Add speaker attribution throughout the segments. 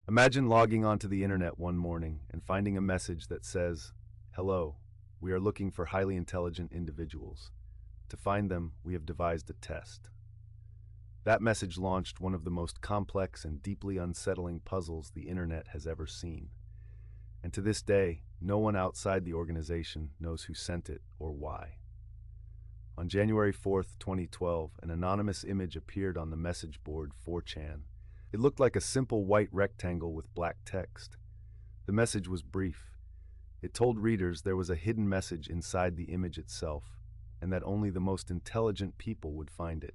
Speaker 1: Imagine logging onto the internet one morning and finding a message that says, "Hello, we are looking for highly intelligent individuals. To find them, we have devised a test." That message launched one of the most complex and deeply unsettling puzzles the internet has ever seen. And to this day, no one outside the organization knows who sent it or why. On January 4th, 2012, an anonymous image appeared on the message board 4chan. It looked like a simple white rectangle with black text. The message was brief. It told readers there was a hidden message inside the image itself, and that only the most intelligent people would find it.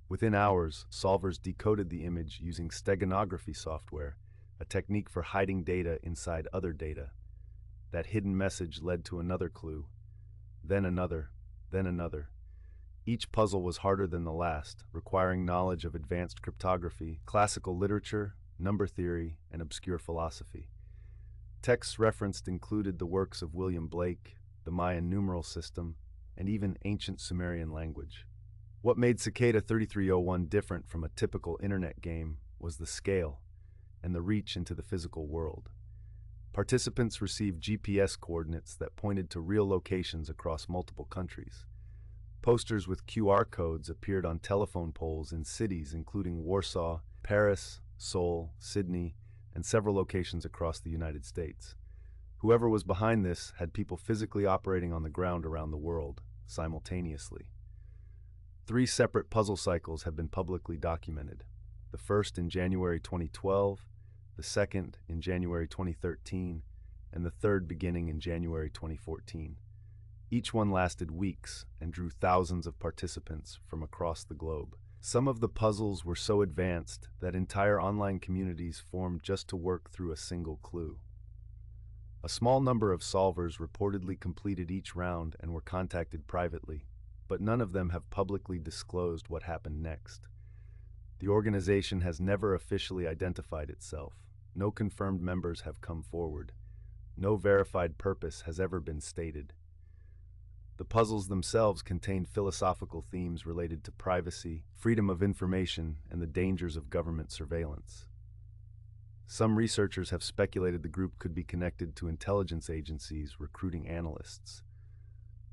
Speaker 1: Within hours, solvers decoded the image using steganography software, a technique for hiding data inside other data. That hidden message led to another clue, then another, then another. Each puzzle was harder than the last, requiring knowledge of advanced cryptography, classical literature, number theory, and obscure philosophy. Texts referenced included the works of William Blake, the Mayan numeral system, and even ancient Sumerian language. What made Cicada 3301 different from a typical internet game was the scale and the reach into the physical world. Participants received GPS coordinates that pointed to real locations across multiple countries. Posters with QR codes appeared on telephone poles in cities including Warsaw, Paris, Seoul, Sydney, and several locations across the United States. Whoever was behind this had people physically operating on the ground around the world, simultaneously. 3 separate puzzle cycles have been publicly documented. The first in January 2012, the second in January 2013, and the third beginning in January 2014. Each one lasted weeks and drew thousands of participants from across the globe. Some of the puzzles were so advanced that entire online communities formed just to work through a single clue. A small number of solvers reportedly completed each round and were contacted privately, but none of them have publicly disclosed what happened next. The organization has never officially identified itself. No confirmed members have come forward. No verified purpose has ever been stated. The puzzles themselves contained philosophical themes related to privacy, freedom of information, and the dangers of government surveillance. Some researchers have speculated the group could be connected to intelligence agencies recruiting analysts.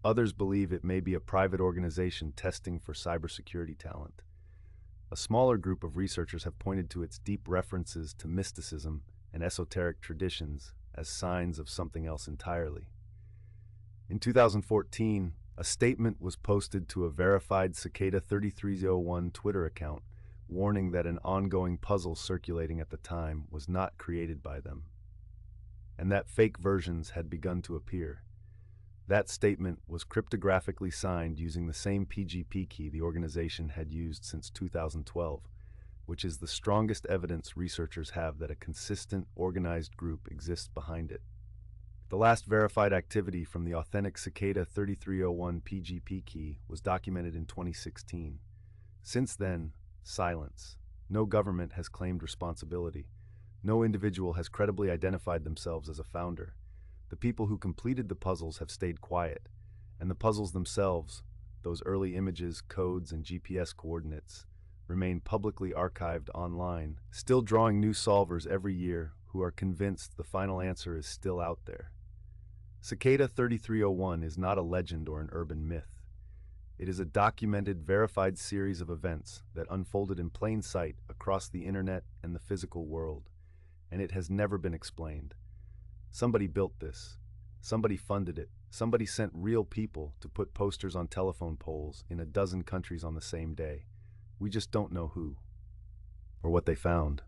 Speaker 1: Others believe it may be a private organization testing for cybersecurity talent. A smaller group of researchers have pointed to its deep references to mysticism and esoteric traditions as signs of something else entirely. In 2014, a statement was posted to a verified Cicada 3301 Twitter account, warning that an ongoing puzzle circulating at the time was not created by them, and that fake versions had begun to appear. That statement was cryptographically signed using the same PGP key the organization had used since 2012, which is the strongest evidence researchers have that a consistent, organized group exists behind it. The last verified activity from the authentic Cicada 3301 PGP key was documented in 2016. Since then, silence. No government has claimed responsibility. No individual has credibly identified themselves as a founder. The people who completed the puzzles have stayed quiet, and the puzzles themselves, those early images, codes, and GPS coordinates, remain publicly archived online, still drawing new solvers every year who are convinced the final answer is still out there. Cicada 3301 is not a legend or an urban myth. It is a documented, verified series of events that unfolded in plain sight across the internet and the physical world, and it has never been explained. Somebody built this. Somebody funded it. Somebody sent real people to put posters on telephone poles in a dozen countries on the same day. We just don't know who or what they found.